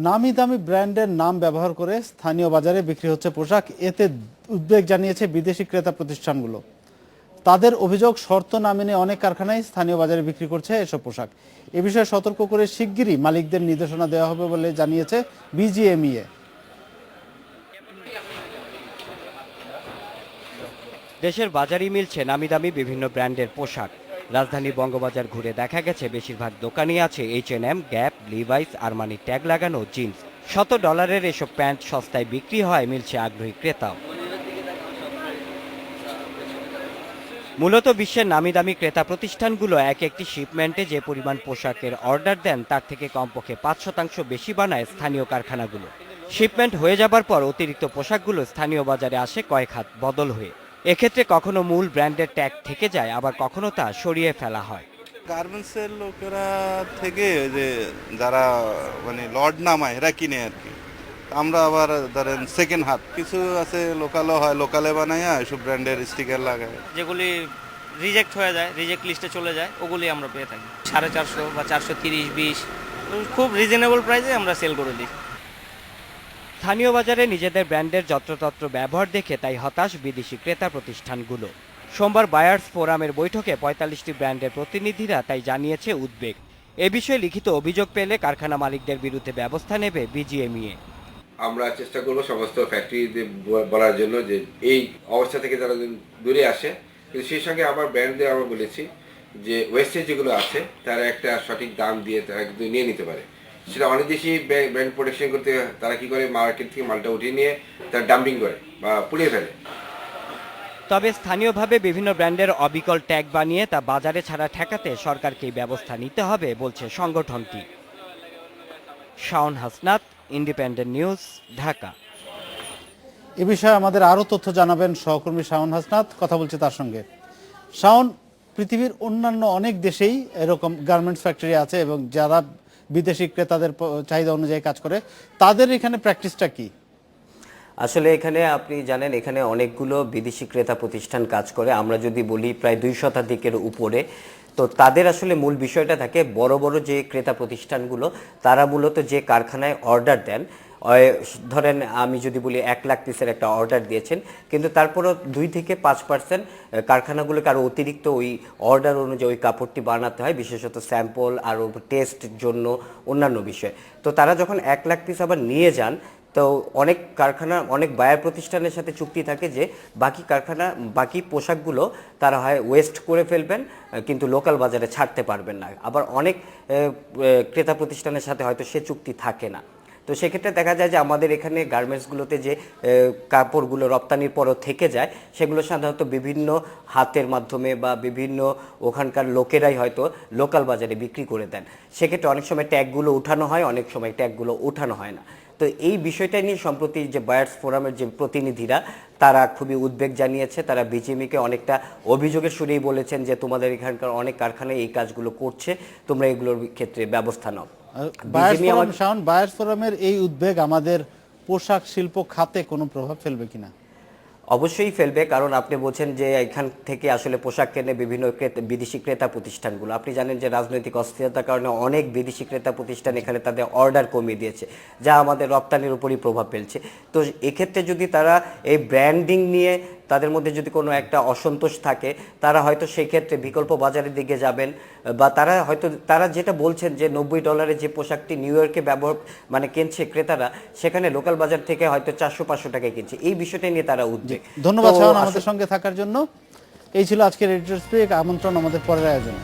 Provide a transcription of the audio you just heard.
নামি দামি ব্র্যান্ডের নাম ব্যবহার করে স্থানীয় বাজারে বিক্রি হচ্ছে পোশাক, এতে উদ্বেগ জানিয়েছে বিদেশি ক্রেতা প্রতিষ্ঠানগুলো। তাদের অভিযোগ, শর্ত না মেনে অনেক কারখানায় স্থানীয় বাজারে বিক্রি করছে এসব পোশাক। এ বিষয়ে সতর্ক করে শিগগিরই মালিকদের নির্দেশনা দেওয়া হবে বলে জানিয়েছে বিজিএমইএ। দেশের বাজারই মিলছে নামি দামি বিভিন্ন ব্র্যান্ডের পোশাক। রাজধানী বঙ্গবাজার ঘুরে দেখা গেছে বেশিরভাগ দোকানই আছে H&M, gap, Levi's, Armani tag লাগানো জিন্স। $100 এসব প্যান্ট সস্তায় বিক্রি হয়, মিলছে আগ্রহী ক্রেতাও। মূলত বিশ্বের নামি দামি ক্রেতা প্রতিষ্ঠানগুলো এক একটি শিপমেন্টে যে পরিমাণ পোশাকের অর্ডার দেন তার থেকে কমপক্ষে 5% বেশি বানায় স্থানীয় কারখানাগুলো। শিপমেন্ট হয়ে যাবার পর অতিরিক্ত পোশাকগুলো স্থানীয় বাজারে আসে কয়েক হাত বদল হয়ে। এক্ষেত্রে কখনো মূল ব্র্যান্ডের ট্যাগ থেকে যায়, আবার কখনো তা সরিয়ে ফেলা হয়। গার্মেন্টসের লোকেরা থেকে যে যারা মানে লর্ড নামায় এরা কিনে আর কি। আমরা আবার ধরেন সেকেন্ড হাত কিছু আছে, লোকালও হয়, লোকালে বানায় এসব ব্র্যান্ডের স্টিকার লাগায়। যেগুলি রিজেক্ট হয়ে যায়, রিজেক্ট লিস্টে চলে যায়, ওগুলি আমরা পেয়ে থাকি 450 বা 430-20, খুব রিজনেবল প্রাইসে আমরা সেল করে দিই। স্থানীয় বাজারে নিজেদের ব্র্যান্ডের যত্রতত্র ব্যবহার দেখে তাই হতাশ বিদেশি ক্রেতা প্রতিষ্ঠানগুলো। সোমবার বায়ার্স ফোরামের বৈঠকে 45টি ব্র্যান্ডের প্রতিনিধিরা তাই জানিয়েছে উদ্বেগ। এ বিষয়ে লিখিত অভিযোগ পেলে কারখানা মালিকদের বিরুদ্ধে ব্যবস্থা নেবে বিজিএমইএ। আমরা চেষ্টা করব সমস্ত ফ্যাক্টরিতে বলার জন্য যে এই অবস্থা থেকে তারা দূরে আসে, কিন্তু সেই সঙ্গে আবার ব্র্যান্ডদের আমরা বলেছি যে ওয়েস্টেজ যেগুলো আছে তারা একটা সঠিক দাম দিয়ে তারা কিন্তু নিয়ে নিতে পারে। সেটা অনেক দেশি ব্র্যান্ড প্রোটেকশন করতে তারা কি করে, মার্কেট থেকে মালটা উঠিয়ে নিয়ে তারা ডাম্পিং করে বা পুড়িয়ে ফেলে। তবে স্থানীয়ভাবে বিভিন্ন ব্র্যান্ডের অবিকল ট্যাগ বানিয়ে তা বাজারে ছাড়া ঠেকাতে সরকারকেই ব্যবস্থা নিতে হবে বলছে সংগঠনটি। Shaon Hasnat, Independent News, Dhaka. এ বিষয়ে আমাদের আরও তথ্য জানাবেন সহকর্মী শাওন হাসনাত, কথা বলছে তার সঙ্গে। শাওন, পৃথিবীর অন্যান্য অনেক দেশেই এরকম গার্মেন্টস ফ্যাক্টরি আছে এবং যারা বিদেশি ক্রেতাদের চাহিদা অনুযায়ী কাজ করে, তাদের এখানে প্র্যাকটিসটা কি? আসলে এখানে আপনি জানেন এখানে অনেকগুলো বিদেশি ক্রেতা প্রতিষ্ঠান কাজ করে। আমরা যদি বলি প্রায় 2 শতাধিকের উপরে। তো তাদের আসলে মূল বিষয়টা থাকে, বড় বড় যে ক্রেতা প্রতিষ্ঠানগুলো তারা মূলত যে কারখানায় অর্ডার দেন, ধরেন আমি যদি বলি 1 লাখ পিসের একটা অর্ডার দিয়েছেন, কিন্তু তারপরও 2 থেকে 5% কারখানাগুলোকে আরও অতিরিক্ত ওই অর্ডার অনুযায়ী ওই কাপড়টি বানাতে হয়, বিশেষত স্যাম্পল আর টেস্ট জন্য অন্যান্য বিষয়। তো তারা যখন 1 লাখ পিস আবার নিয়ে যান, তো অনেক কারখানা অনেক বায়ার প্রতিষ্ঠানের সাথে চুক্তি থাকে যে বাকি পোশাকগুলো তারা হয় ওয়েস্ট করে ফেলবেন, কিন্তু লোকাল বাজারে ছাড়তে পারবেন না। আবার অনেক ক্রেতা প্রতিষ্ঠানের সাথে হয়তো সে চুক্তি থাকে না। তো সেক্ষেত্রে দেখা যায় যে আমাদের এখানে গার্মেন্টসগুলোতে যে কাপড়গুলো রপ্তানির পরও থেকে যায়, সেগুলো সাধারণত বিভিন্ন হাতের মাধ্যমে বা বিভিন্ন ওখানকার লোকেরাই হয়তো লোকাল বাজারে বিক্রি করে দেন। সেক্ষেত্রে অনেক সময় ট্যাগগুলো উঠানো হয়, অনেক সময় ট্যাগগুলো উঠানো হয় না। তো এই বিষয়টা নিয়ে সম্প্রতি যে বায়ার্স ফোরামের যে প্রতিনিধিরা তারা খুবই উদ্বেগ জানিয়েছে। তারা বিজিএমইএকে অনেকটা অভিযোগের সুরেই বলেছেন যে তোমাদের এখানকার অনেক কারখানায় এই কাজগুলো করছে, তোমরা এগুলোর ক্ষেত্রে ব্যবস্থা নাও। বায়ার্স ফোরামের এই উদ্বেগ আমাদের পোশাক শিল্প খাতে কোনো প্রভাব ফেলবে কিনা? অবশ্যই ফেলবে, কারণ আপনি বলছেন যে এখান থেকে আসলে পোশাক কেনে বিভিন্ন বিদেশি ক্রেতা প্রতিষ্ঠানগুলো। আপনি জানেন যে রাজনৈতিক অস্থিরতার কারণে অনেক বিদেশি ক্রেতা প্রতিষ্ঠান এখানে তাদের অর্ডার কমিয়ে দিয়েছে, যা আমাদের রপ্তানির উপরই প্রভাব ফেলছে। তো এক্ষেত্রে যদি তারা এই ব্র্যান্ডিং নিয়ে তাদের মধ্যে যদি কোনো একটা অসন্তোষ থাকে, তারা হয়তো সেই ক্ষেত্রে বিকল্প বাজারের দিকে যাবেন, বা তারা যেটা বলছেন যে $90 যে পোশাকটি নিউ ইয়র্কে কিনছে ক্রেতারা, সেখানে লোকাল বাজার থেকে হয়তো 400-500 টাকায় কিনছে। এই বিষয়টা নিয়ে তারা উদ্বেগ। ধন্যবাদ শাওন আমাদের সঙ্গে থাকার জন্য। এই ছিল আজকের এডিটর স্পিক। আমন্ত্রণ আমাদের পরের আয়োজনে।